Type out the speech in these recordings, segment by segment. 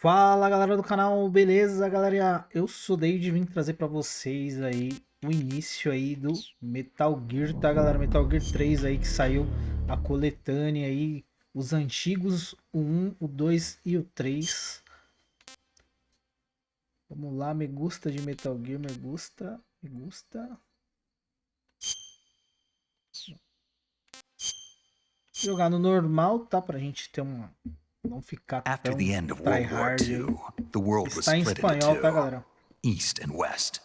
Fala galera do canal, beleza galera? Eu sou David e vim trazer pra vocês aí o início aí do Metal Gear, tá galera? Metal Gear 3 aí que saiu a coletânea aí, os antigos, o 1, o 2 e o 3. Vamos lá, me gusta de Metal Gear, me gusta, me gusta. Jogar no normal, tá? Pra gente ter uma... não ficar After tão the end of World War tryhard aí. II, the world was Está em split into espanhol, tá two, galera? East and West.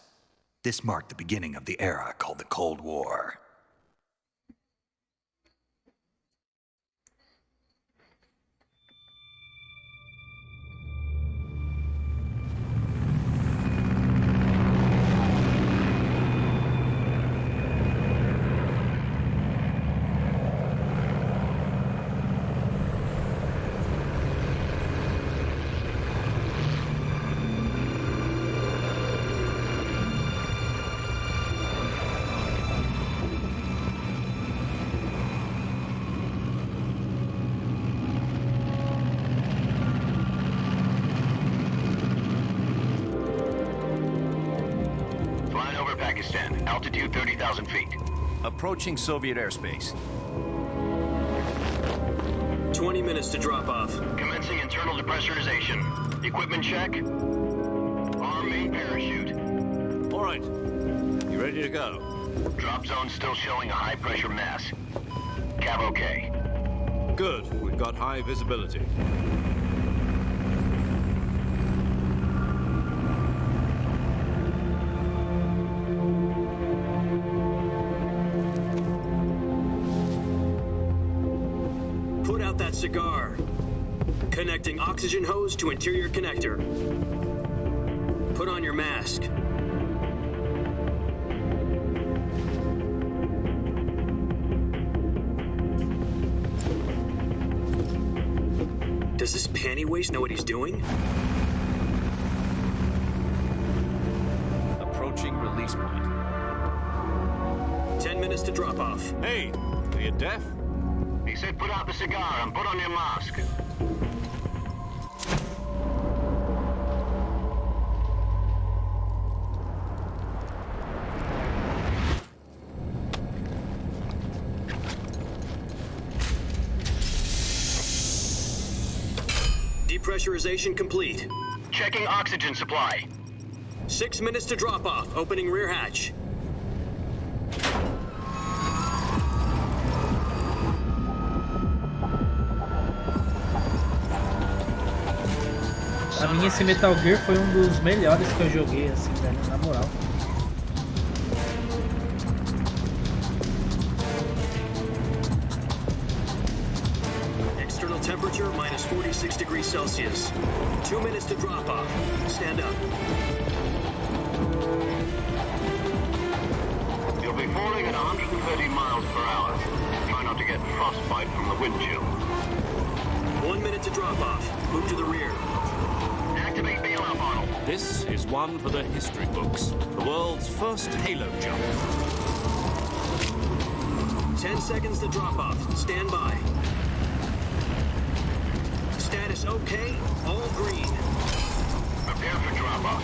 This marked the beginning of the era called the Cold War. Flying over Pakistan, altitude 30,000 feet. Approaching Soviet airspace. 20 minutes to drop off. Commencing internal depressurization. Equipment check. Arm main parachute. All right. You ready to go? Drop zone still showing a high pressure mass. Cav okay. Good. We've got high visibility. Put out that cigar. Connecting oxygen hose to interior connector. Put on your mask. Does this panty waste know what he's doing? Approaching release point. 10 minutes to drop off. Hey, are you deaf? He said put out the cigar and put on your mask. Depressurization complete. Checking oxygen supply. 6 minutes to drop off. Opening rear hatch. Pra mim esse Metal Gear foi um dos melhores que eu joguei, assim, velho, na moral. External temperature minus 46 degrees Celsius. 2 minutes to drop off. Stand up. You'll be falling at 130 miles per hour. Try not to get frostbite from the wind chill. 1 minute to drop off. Move to the rear. Activate bailout model. This is one for the history books. The world's first halo jump. 10 seconds to drop off. Stand by. Status okay. All green. Prepare for drop-off.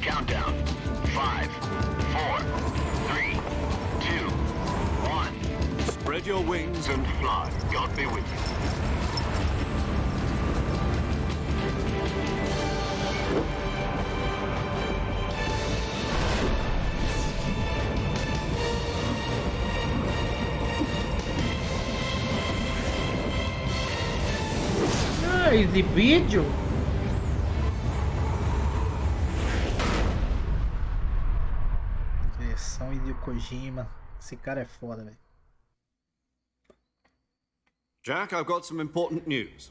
Countdown. 5, 4, 3, 2, 1. Spread your wings And fly. God be with you. Ah, esse vídeo? Direção Hideo Kojima. Esse cara é foda, velho. Jack, I've got some important news.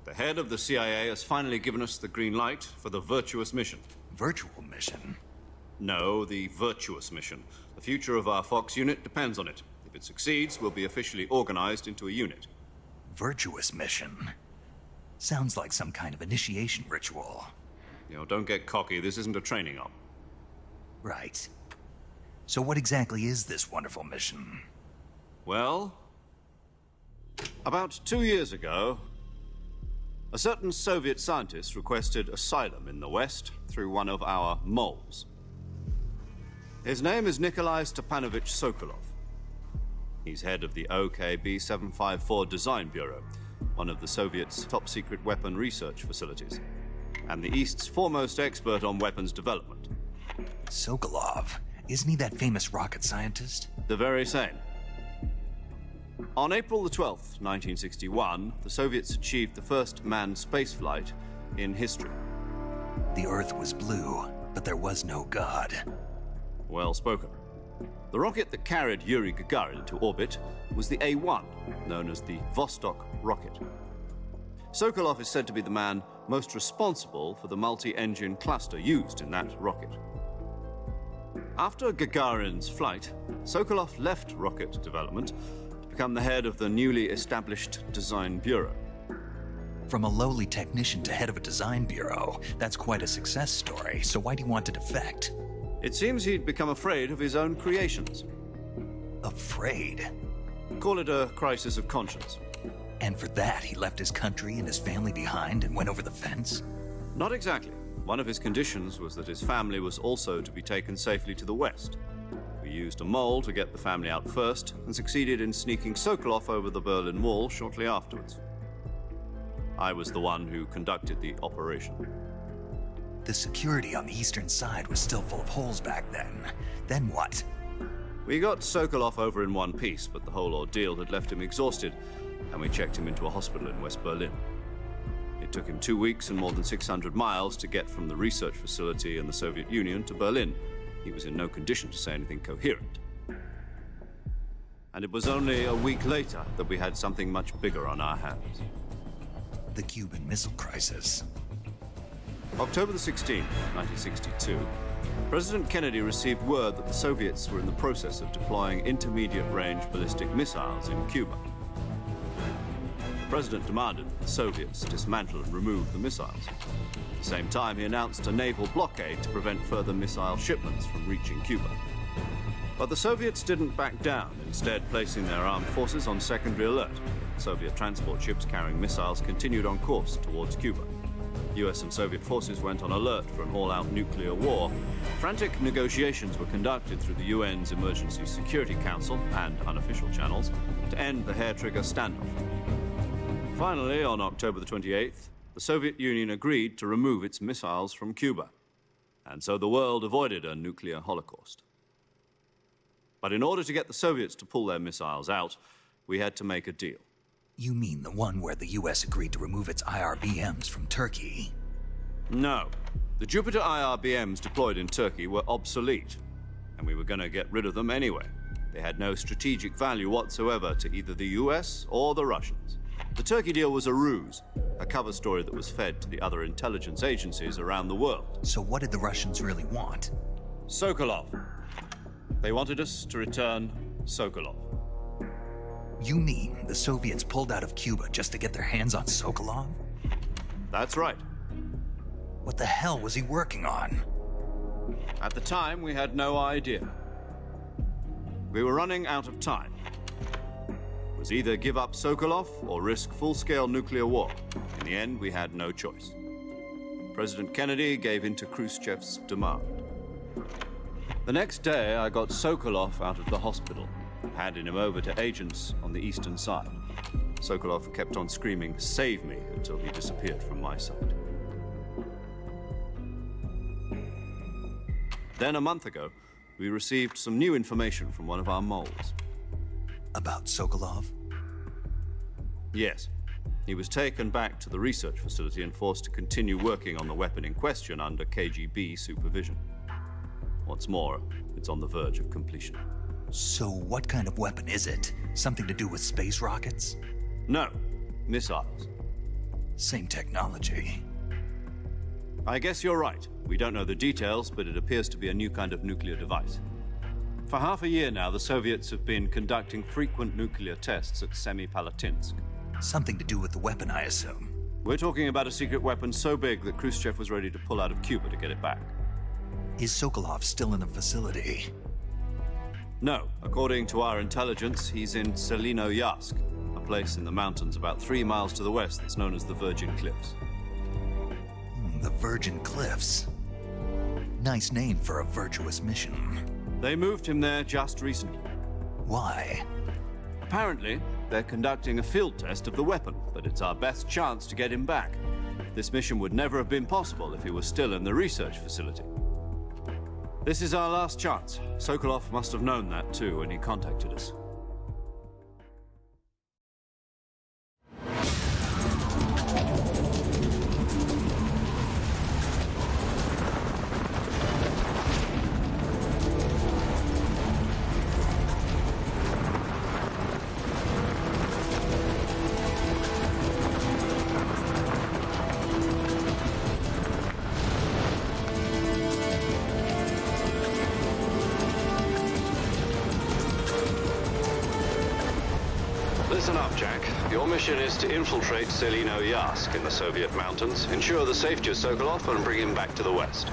The head of the CIA has finally given us the green light for the virtuous mission. Virtual mission? No, the virtuous mission. The future of our Fox unit depends on it. If it succeeds, we'll be officially organized into a unit. Virtuous mission? Sounds like some kind of initiation ritual. You know, don't get cocky. This isn't a training op. Right. So what exactly is this wonderful mission? Well, about 2 years ago, A certain Soviet scientist requested asylum in the West through one of our moles. His name is Nikolai Stepanovich Sokolov. He's head of the OKB 754 Design Bureau, one of the Soviets' top-secret weapon research facilities, and the East's foremost expert on weapons development. Sokolov, isn't he that famous rocket scientist? The very same. On April the 12th, 1961, the Soviets achieved the first manned spaceflight in history. The Earth was blue, but there was no God. Well spoken. The rocket that carried Yuri Gagarin into orbit was the A-1, known as the Vostok rocket. Sokolov is said to be the man most responsible for the multi-engine cluster used in that rocket. After Gagarin's flight, Sokolov left rocket development to become the head of the newly established Design Bureau. From a lowly technician to head of a design bureau, that's quite a success story, so why do you want to defect? It seems he'd become afraid of his own creations. Afraid? Call it a crisis of conscience. And for that, he left his country and his family behind and went over the fence? Not exactly. One of his conditions was that his family was also to be taken safely to the West. We used a mole to get the family out first and succeeded in sneaking Sokolov over the Berlin Wall shortly afterwards. I was the one who conducted the operation. The security on the eastern side was still full of holes back then. Then what? We got Sokolov over in one piece, but the whole ordeal had left him exhausted, and we checked him into a hospital in West Berlin. It took him 2 weeks and more than 600 miles to get from the research facility in the Soviet Union to Berlin. He was in no condition to say anything coherent. And it was only a week later that we had something much bigger on our hands. The Cuban Missile Crisis. October the 16th, 1962, President Kennedy received word that the Soviets were in the process of deploying intermediate-range ballistic missiles in Cuba. The President demanded that the Soviets dismantle and remove the missiles. At the same time, he announced a naval blockade to prevent further missile shipments from reaching Cuba. But the Soviets didn't back down, instead placing their armed forces on secondary alert. Soviet transport ships carrying missiles continued on course towards Cuba. US and Soviet forces went on alert for an all-out nuclear war. Frantic negotiations were conducted through the UN's Emergency Security Council and unofficial channels to end the hair-trigger standoff. Finally, on October the 28th, the Soviet Union agreed to remove its missiles from Cuba. And so the world avoided a nuclear holocaust. But in order to get the Soviets to pull their missiles out, we had to make a deal. You mean the one where the US agreed to remove its IRBMs from Turkey? No. The Jupiter IRBMs deployed in Turkey were obsolete, and we were going to get rid of them anyway. They had no strategic value whatsoever to either the US or the Russians. The Turkey deal was a ruse, a cover story that was fed to the other intelligence agencies around the world. So what did the Russians really want? Sokolov. They wanted us to return Sokolov. You mean the Soviets pulled out of Cuba just to get their hands on Sokolov? That's right. What the hell was he working on? At the time, we had no idea. We were running out of time. It was either give up Sokolov or risk full-scale nuclear war. In the end, we had no choice. President Kennedy gave in to Khrushchev's demand. The next day, I got Sokolov out of the hospital, handing him over to agents on the eastern side. Sokolov kept on screaming, "Save me," until he disappeared from my sight. Then a month ago, we received some new information from one of our moles. About Sokolov? Yes. He was taken back to the research facility and forced to continue working on the weapon in question under KGB supervision. What's more, it's on the verge of completion. So what kind of weapon is it? Something to do with space rockets? No, missiles. Same technology. I guess you're right. We don't know the details, but it appears to be a new kind of nuclear device. For half a year now, the Soviets have been conducting frequent nuclear tests at Semipalatinsk. Something to do with the weapon, I assume. We're talking about a secret weapon so big that Khrushchev was ready to pull out of Cuba to get it back. Is Sokolov still in the facility? No, according to our intelligence, he's in Selinoyarsk, a place in the mountains about 3 miles to the west that's known as the Virgin Cliffs. The Virgin Cliffs. Nice name for a virtuous mission. They moved him there just recently. Why? Apparently, they're conducting a field test of the weapon, but it's our best chance to get him back. This mission would never have been possible if he was still in the research facility. This is our last chance. Sokolov must have known that too when he contacted us. Listen up, Jack. Your mission is to infiltrate Selino-Yask in the Soviet mountains, ensure the safety of Sokolov, and bring him back to the west.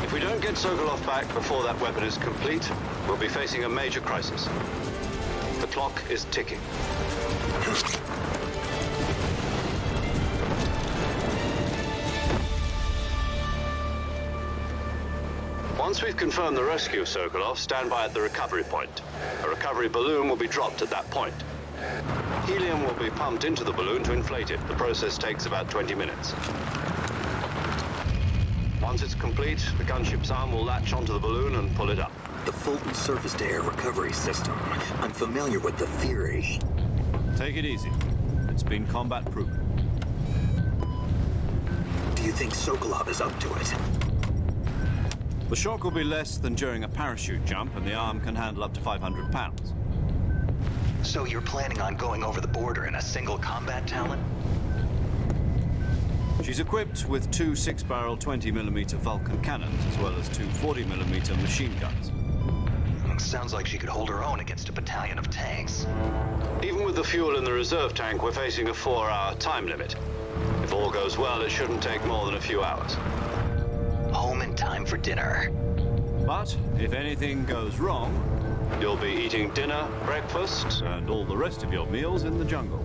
If we don't get Sokolov back before that weapon is complete, we'll be facing a major crisis. The clock is ticking. Once we've confirmed the rescue of Sokolov, stand by at the recovery point. A recovery balloon will be dropped at that point. Helium will be pumped into the balloon to inflate it. The process takes about 20 minutes. Once it's complete, the gunship's arm will latch onto the balloon and pull it up. The Fulton surface-to-air recovery system. I'm familiar with the theory. Take it easy. It's been combat proven. Do you think Sokolov is up to it? The shock will be less than during a parachute jump, and the arm can handle up to 500 pounds. So you're planning on going over the border in a single combat Talon? She's equipped with 2 6-barrel 20mm Vulcan cannons, as well as 2 40mm machine guns. Sounds like she could hold her own against a battalion of tanks. Even with the fuel in the reserve tank, we're facing a 4-hour time limit. If all goes well, it shouldn't take more than a few hours. Home in time for dinner. But if anything goes wrong, You'll be eating dinner, breakfast, and all the rest of your meals in the jungle.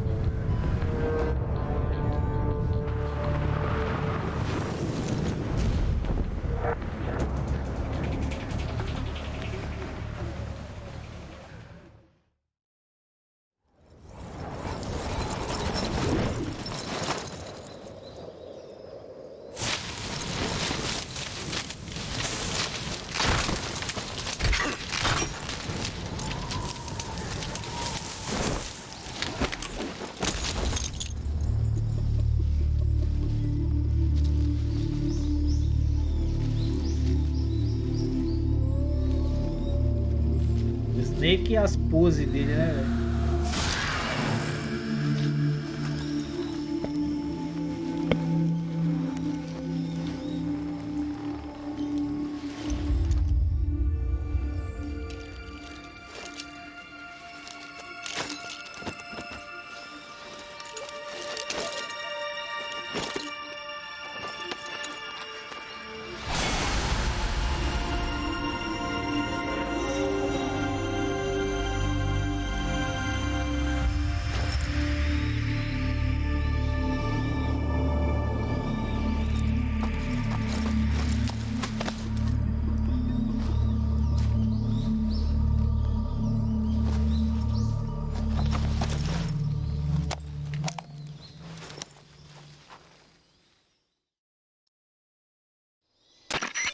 Snake e as poses dele, né, velho?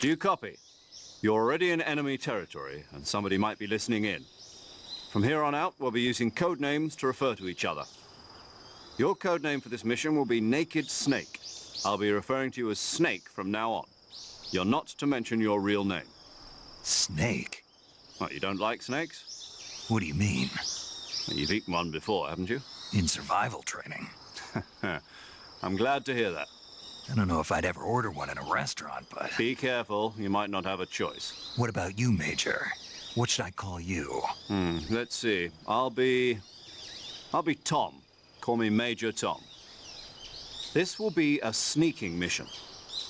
Do you copy? You're already in enemy territory, and somebody might be listening in. From here on out, we'll be using code names to refer to each other. Your code name for this mission will be Naked Snake. I'll be referring to you as Snake from now on. You're not to mention your real name. Snake? What, you don't like snakes? What do you mean? Well, you've eaten one before, haven't you? In survival training. I'm glad to hear that. I don't know if I'd ever order one in a restaurant, but... Be careful, you might not have a choice. What about you, Major? What should I call you? Let's see. I'll be Tom. Call me Major Tom. This will be a sneaking mission.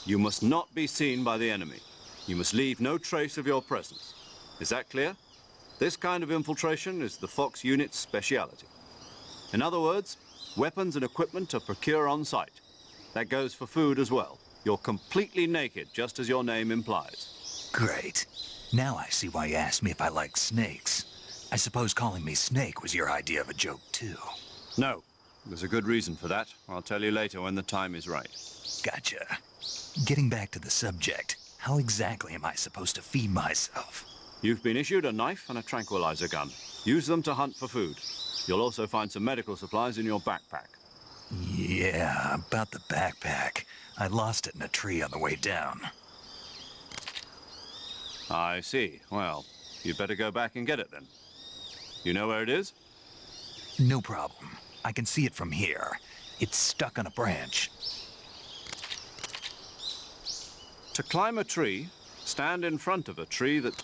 You must not be seen by the enemy. You must leave no trace of your presence. Is that clear? This kind of infiltration is the Fox unit's speciality. In other words, weapons and equipment are procured on site. That goes for food as well. You're completely naked, just as your name implies. Great. Now I see why you asked me if I like snakes. I suppose calling me Snake was your idea of a joke, too. No, there's a good reason for that. I'll tell you later when the time is right. Gotcha. Getting back to the subject, how exactly am I supposed to feed myself? You've been issued a knife and a tranquilizer gun. Use them to hunt for food. You'll also find some medical supplies in your backpack. Yeah, about the backpack. I lost it in a tree on the way down. I see. Well, you'd better go back and get it then. You know where it is? No problem. I can see it from here. It's stuck on a branch. To climb a tree, stand in front of a tree that...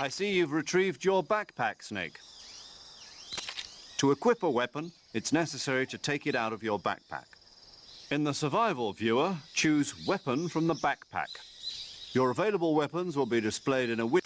I see you've retrieved your backpack, Snake. To equip a weapon, it's necessary to take it out of your backpack. In the survival viewer, choose Weapon from the backpack. Your available weapons will be displayed in a window.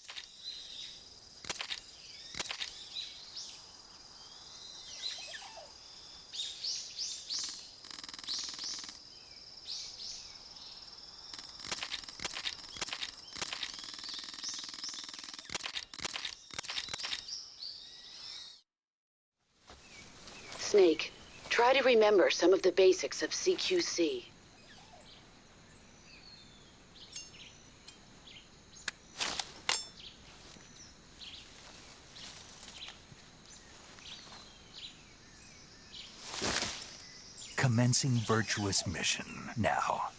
Snake, try to remember some of the basics of CQC. Commencing virtuous mission now.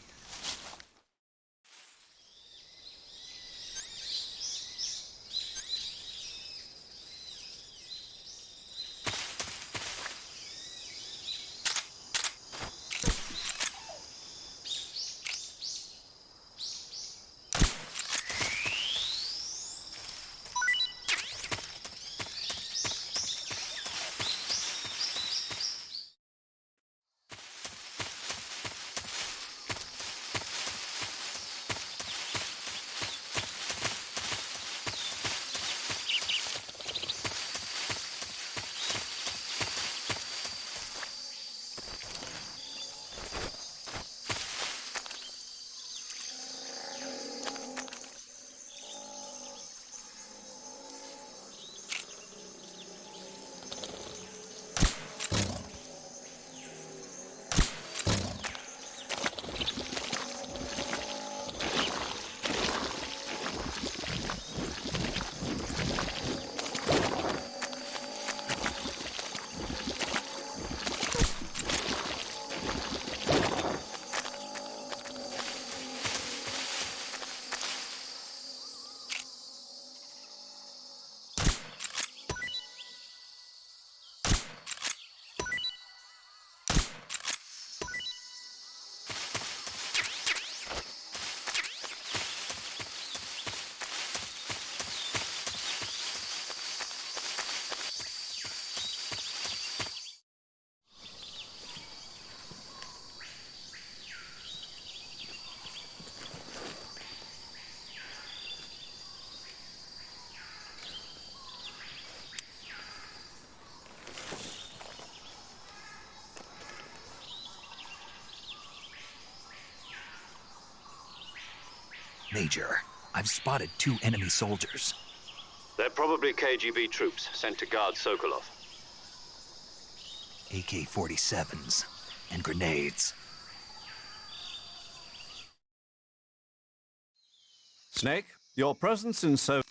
Major, I've spotted 2 enemy soldiers. They're probably KGB troops sent to guard Sokolov. AK-47s and grenades. Snake, your presence in Soviet...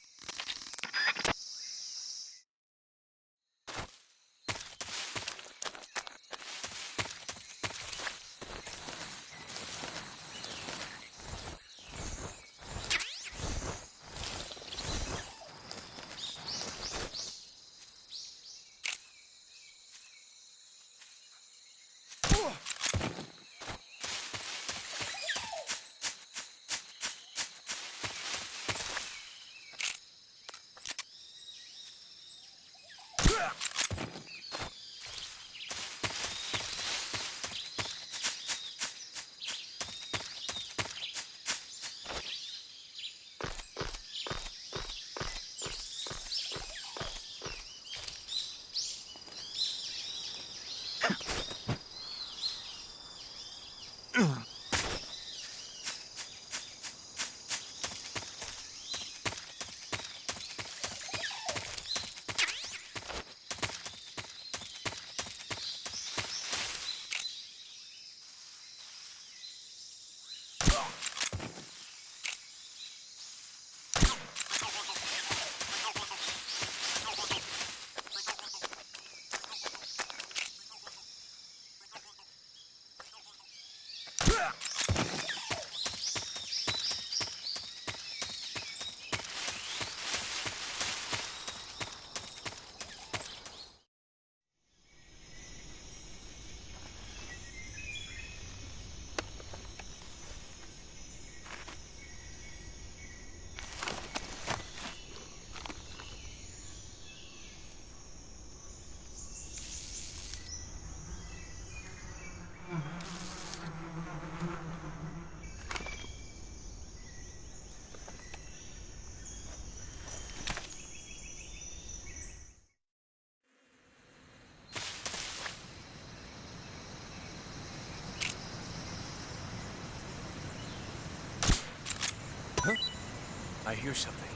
I hear something.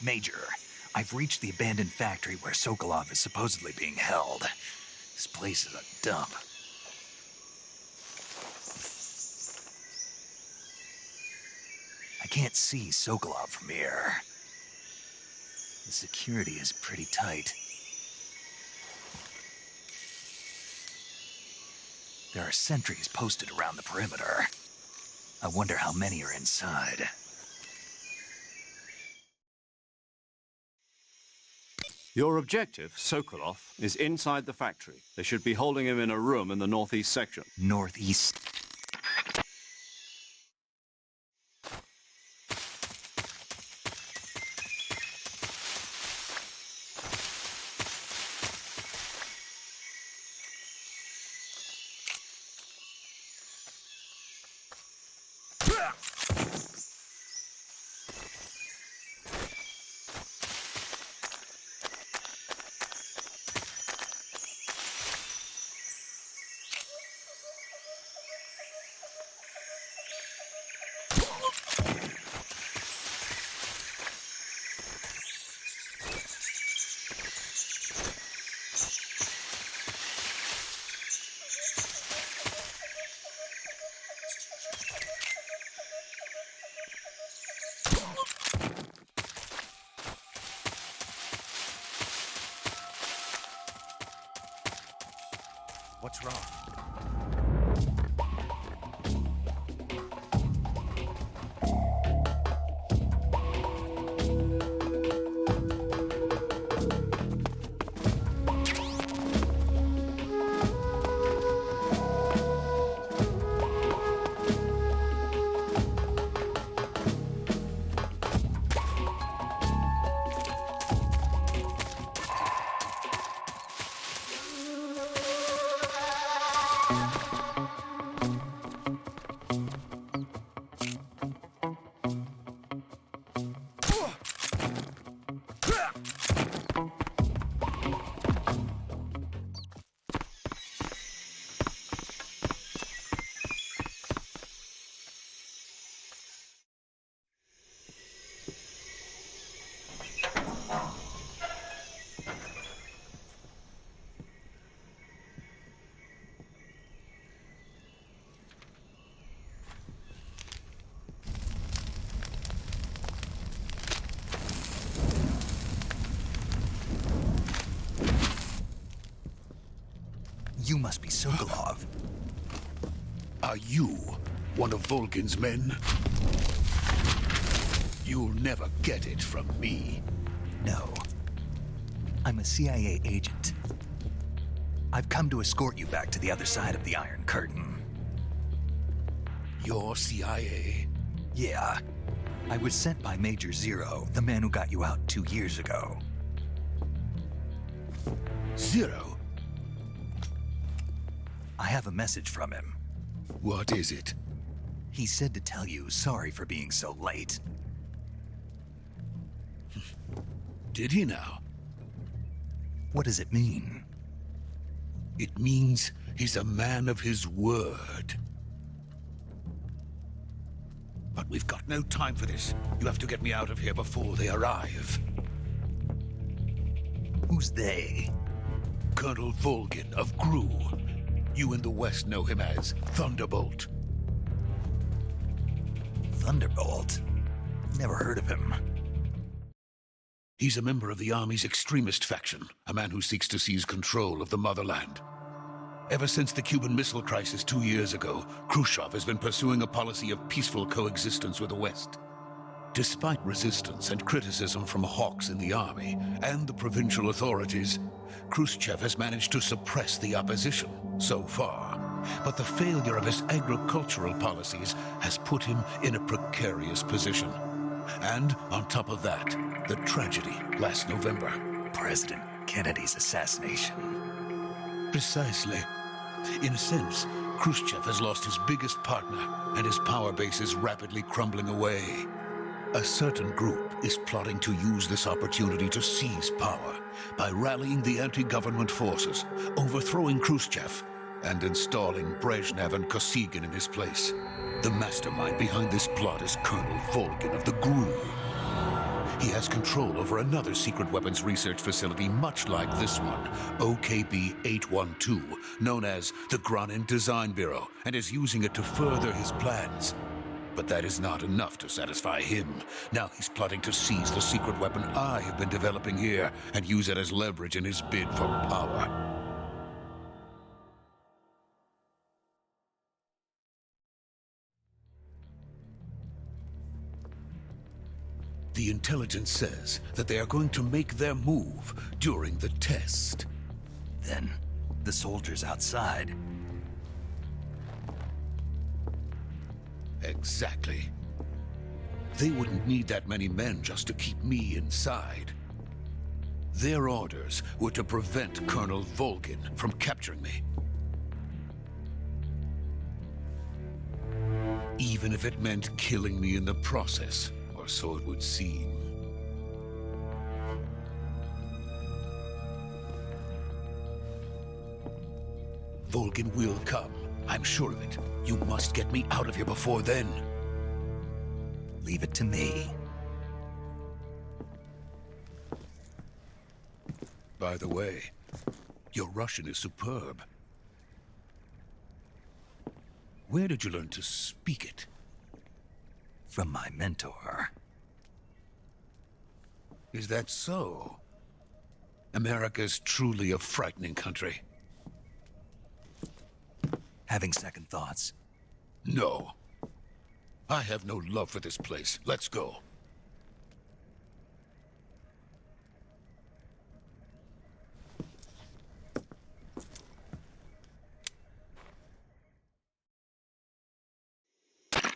Major, I've reached the abandoned factory where Sokolov is supposedly being held. This place is a dump. I can't see Sokolov from here. The security is pretty tight. There are sentries posted around the perimeter. I wonder how many are inside. Your objective, Sokolov, is inside the factory. They should be holding him in a room in the northeast section. Northeast. What's wrong? You must be Sokolov. Are you one of Volgin's men? You'll never get it from me. No. I'm a CIA agent. I've come to escort you back to the other side of the Iron Curtain. You're CIA? Yeah. I was sent by Major Zero, the man who got you out 2 years ago. Zero? I have a message from him. What is it? He said to tell you sorry for being so late. Did he now? What does it mean? It means he's a man of his word. But we've got no time for this. You have to get me out of here before they arrive. Who's they? Colonel Volgin of Gru. You in the West know him as Thunderbolt. Thunderbolt? Never heard of him. He's a member of the Army's extremist faction, a man who seeks to seize control of the motherland. Ever since the Cuban Missile Crisis 2 years ago, Khrushchev has been pursuing a policy of peaceful coexistence with the West. Despite resistance and criticism from hawks in the army and the provincial authorities, Khrushchev has managed to suppress the opposition so far. But the failure of his agricultural policies has put him in a precarious position. And on top of that, the tragedy last November. President Kennedy's assassination. Precisely. In a sense, Khrushchev has lost his biggest partner, and his power base is rapidly crumbling away. A certain group is plotting to use this opportunity to seize power by rallying the anti-government forces, overthrowing Khrushchev, and installing Brezhnev and Kosygin in his place. The mastermind behind this plot is Colonel Volgin of the GRU. He has control over another secret weapons research facility much like this one, OKB-812, known as the Granin Design Bureau, and is using it to further his plans. But that is not enough to satisfy him. Now he's plotting to seize the secret weapon I have been developing here and use it as leverage in his bid for power. The intelligence says that they are going to make their move during the test. Then, the soldiers outside. Exactly. They wouldn't need that many men just to keep me inside. Their orders were to prevent Colonel Volgin from capturing me. Even if it meant killing me in the process, or so it would seem. Volgin will come. I'm sure of it. You must get me out of here before then. Leave it to me. By the way, your Russian is superb. Where did you learn to speak it? From my mentor. Is that so? America's truly a frightening country. having second thoughts? No. I have no love for this place. Let's go.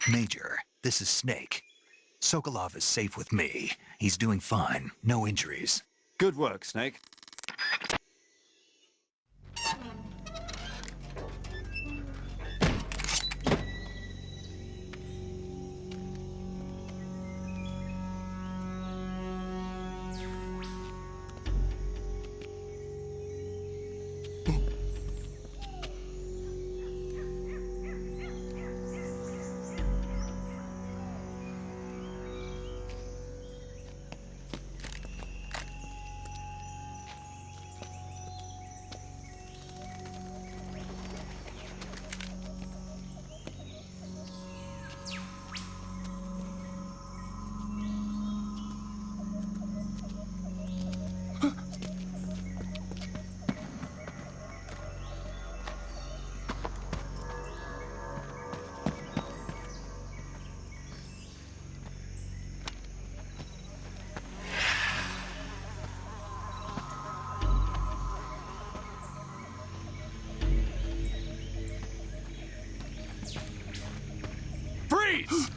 Major, this is Snake. Sokolov is safe with me. He's doing fine. No injuries. Good work, Snake. Freeze!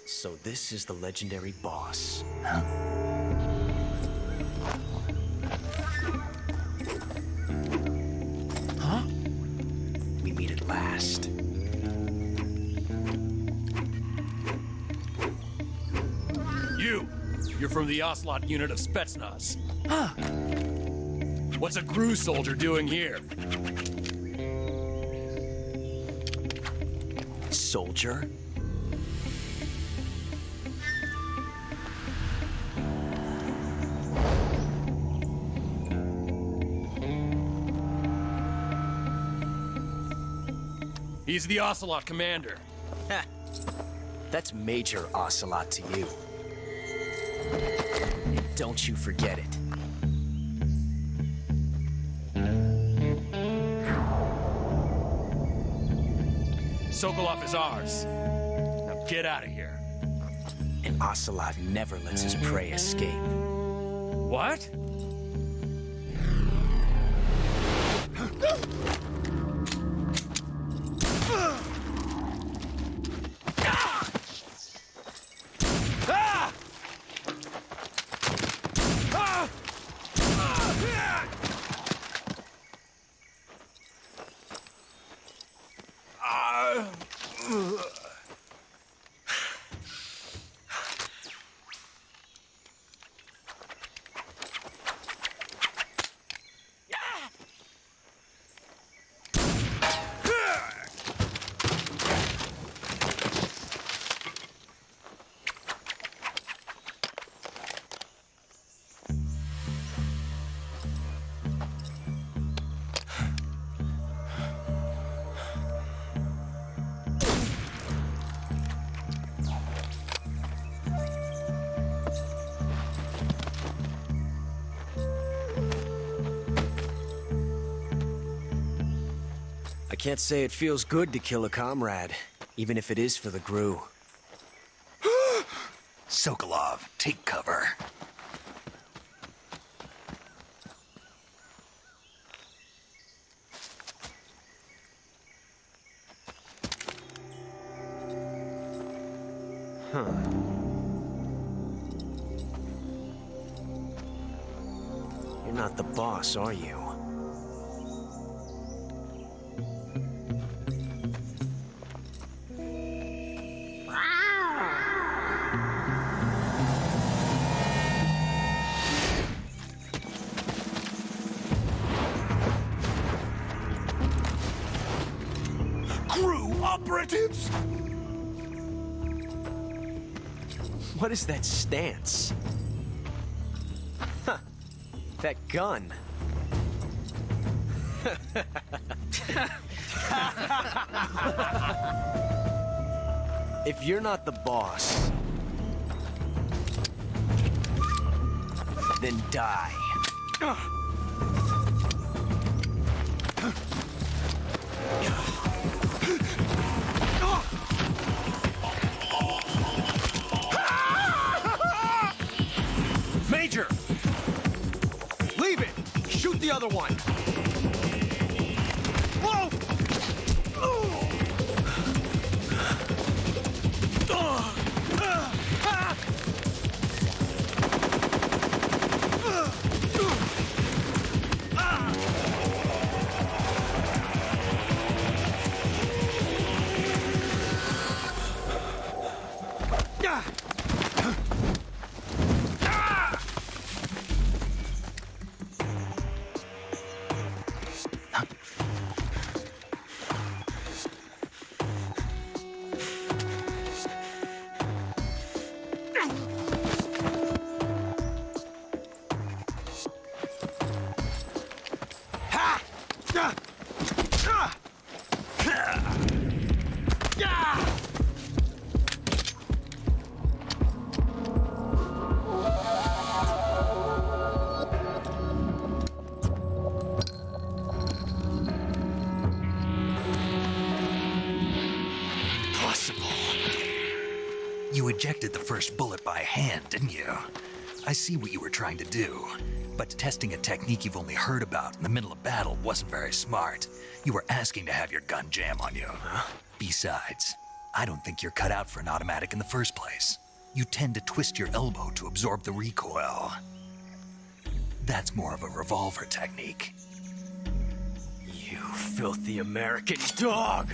So this is the legendary boss. Huh? We meet at last. You're from the Ocelot unit of Spetsnaz. What's a GRU soldier doing here? Soldier? He's the Ocelot commander. Ha! That's Major Ocelot to you. And don't you forget it. Sokolov is ours. Now get out of here. And Ocelot never lets his prey escape. What? I can't say it feels good to kill a comrade, even if it is for the GRU. Sokolov, take cover. You're not the boss, are you? Operatives? What is that stance? Huh. That gun. If you're not the boss, then die. Major! Leave it! Shoot the other one! Whoa! You ejected the first bullet by hand, didn't you? I see what you were trying to do. But testing a technique you've only heard about in the middle of battle wasn't very smart. You were asking to have your gun jam on you. Besides, I don't think you're cut out for an automatic in the first place. You tend to twist your elbow to absorb the recoil. That's more of a revolver technique. You filthy American dog!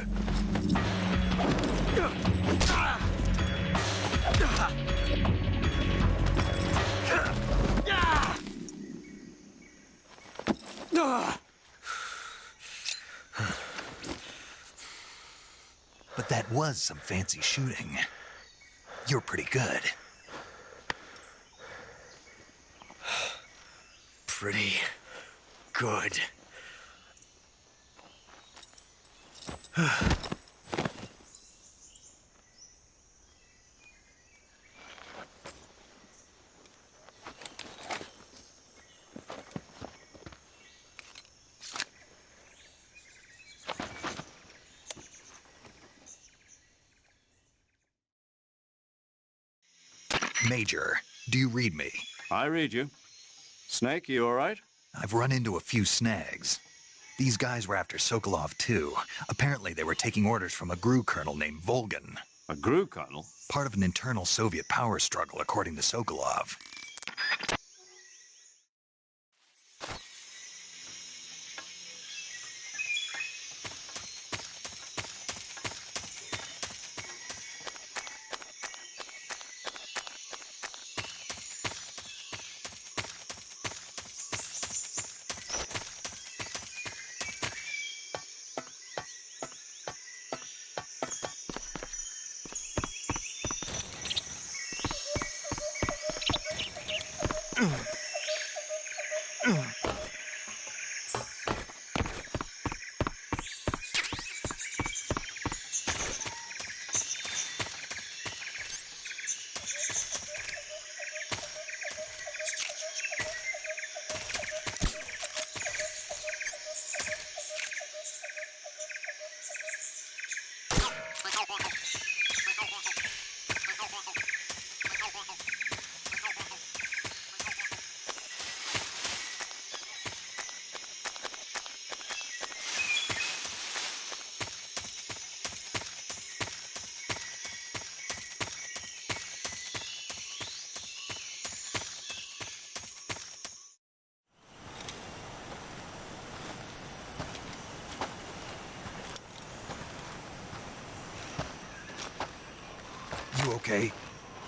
But that was some fancy shooting. You're pretty good. Pretty good. Major, do you read me? I read you. Snake, you all right? I've run into a few snags. These guys were after Sokolov too. Apparently they were taking orders from a GRU colonel named Volgan. A GRU colonel? Part of an internal Soviet power struggle, according to Sokolov. You okay?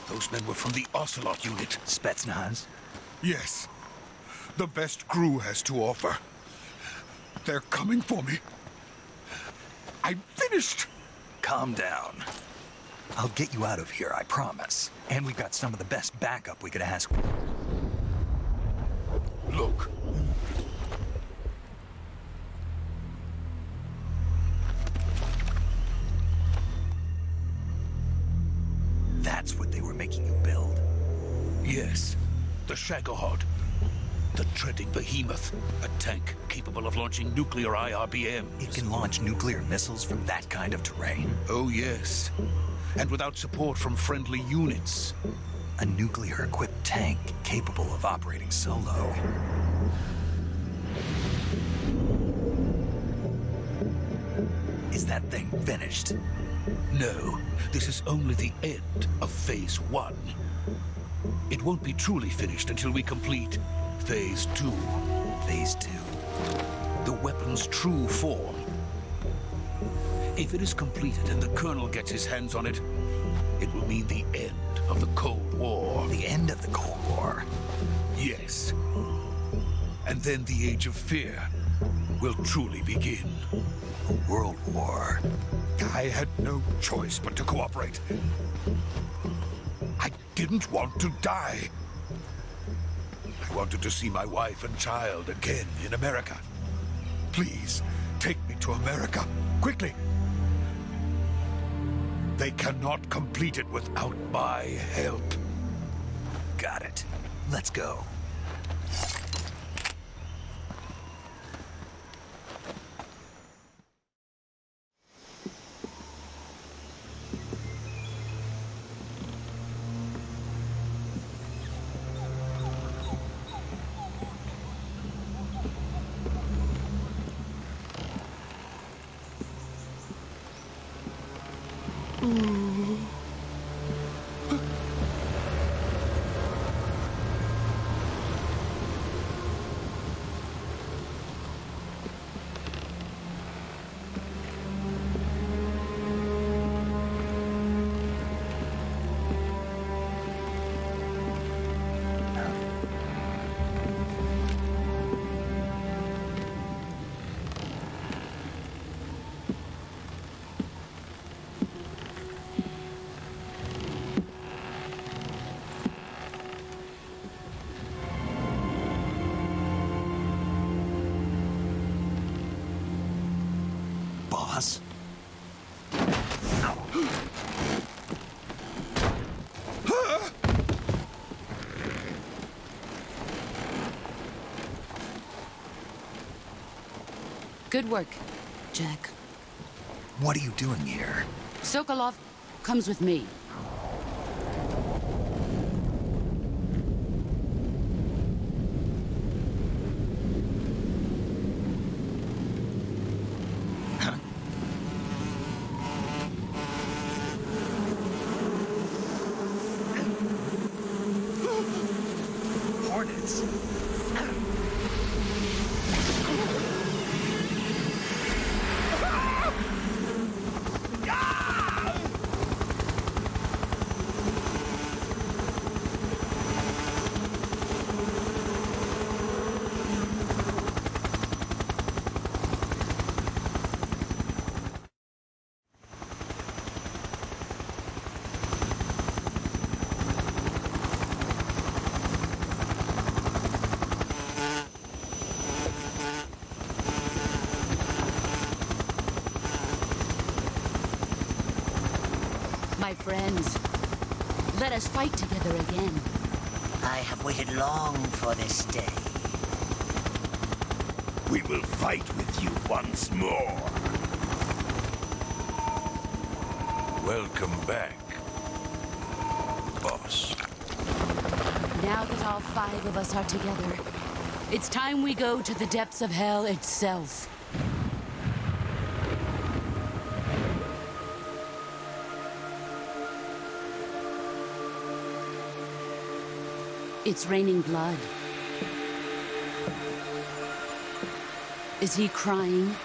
Those men were from the Ocelot unit. Spetsnaz? Yes. The best GRU has to offer. They're coming for me. I'm finished! Calm down. I'll get you out of here, I promise. And we've got some of the best backup we could ask. Look. Shagohod, the treading behemoth, a tank capable of launching nuclear IRBMs. It can launch nuclear missiles from that kind of terrain? Oh, yes. And without support from friendly units. A nuclear-equipped tank capable of operating solo. Is that thing finished? No, this is only the end of Phase 1. It won't be truly finished until we complete Phase 2. Phase 2. The weapon's true form. If it is completed and the Colonel gets his hands on it, it will mean the end of the Cold War. The end of the Cold War? Yes. And then the Age of Fear will truly begin. A world war. I had no choice but to cooperate. I didn't want to die. I wanted to see my wife and child again in America. Please, take me to America, quickly. They cannot complete it without my help. Got it. Let's go. Boss? Good work, Jack. What are you doing here? Sokolov comes with me. Hornets. My friends, let us fight together again. I have waited long for this day. We will fight with you once more. Welcome back, boss. Now that all 5 of us are together, it's time we go to the depths of hell itself. It's raining blood. Is he crying?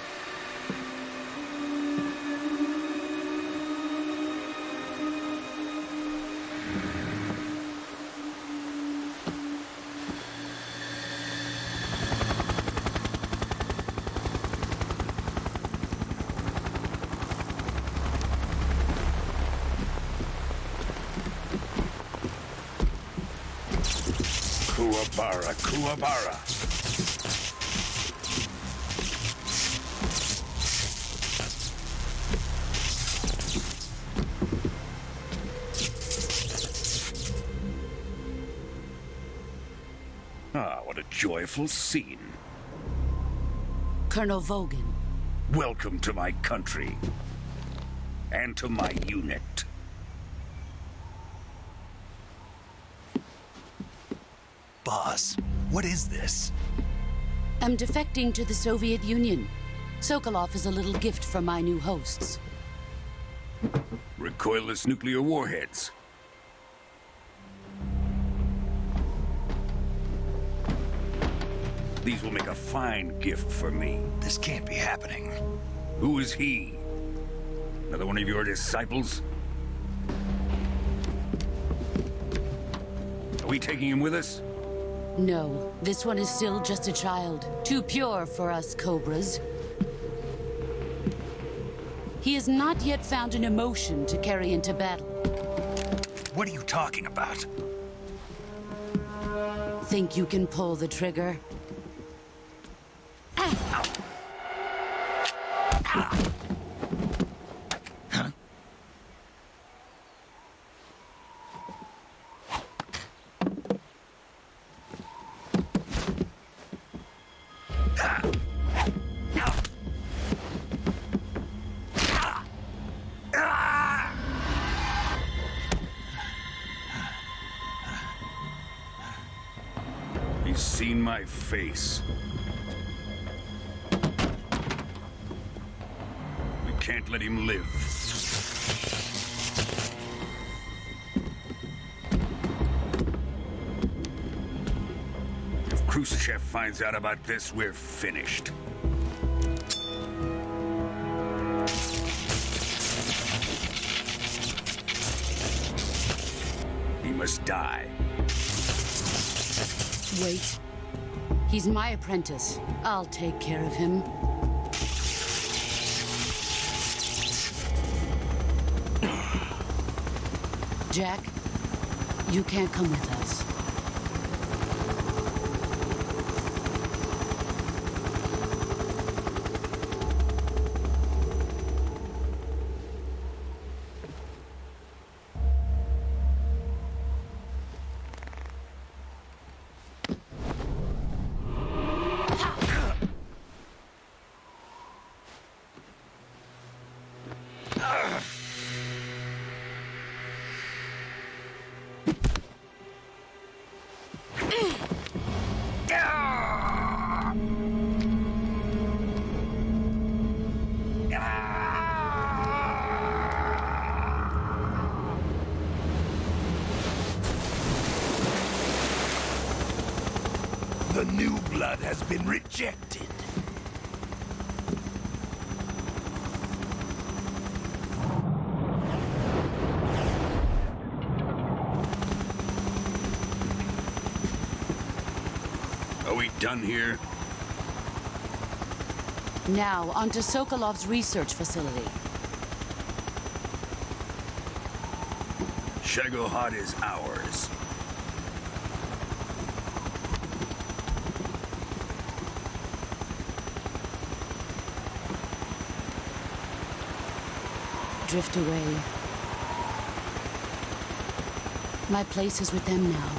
Kuwabara, Kuwabara. joyful scene. Colonel Vogan. Welcome to my country. And to my unit. Boss, what is this? I'm defecting to the Soviet Union. Sokolov is a little gift for my new hosts. Recoilless nuclear warheads. These will make a fine gift for me. This can't be happening. Who is he? Another one of your disciples? Are we taking him with us? No, this one is still just a child. Too pure for us Cobras. He has not yet found an emotion to carry into battle. What are you talking about? Think you can pull the trigger? He's seen my face. We can't let him live. If Khrushchev finds out about this, we're finished. He must die. Wait. He's my apprentice. I'll take care of him. Jack, you can't come with us. The new blood has been rejected. Are we done here? Now, onto Sokolov's research facility. Shagohod is ours. Drift away. My place is with them now.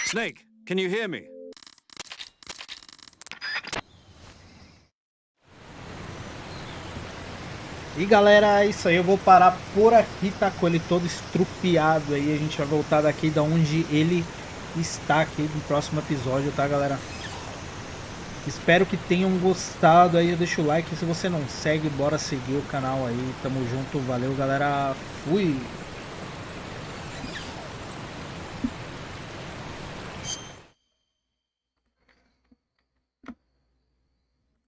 Snake, can you hear me? E galera, é isso aí, eu vou parar por aqui, tá com ele todo estrupiado aí, a gente vai voltar daqui da onde ele está aqui no próximo episódio, tá galera? Espero que tenham gostado aí, deixa o like, se você não segue, bora seguir o canal aí, tamo junto, valeu galera, fui!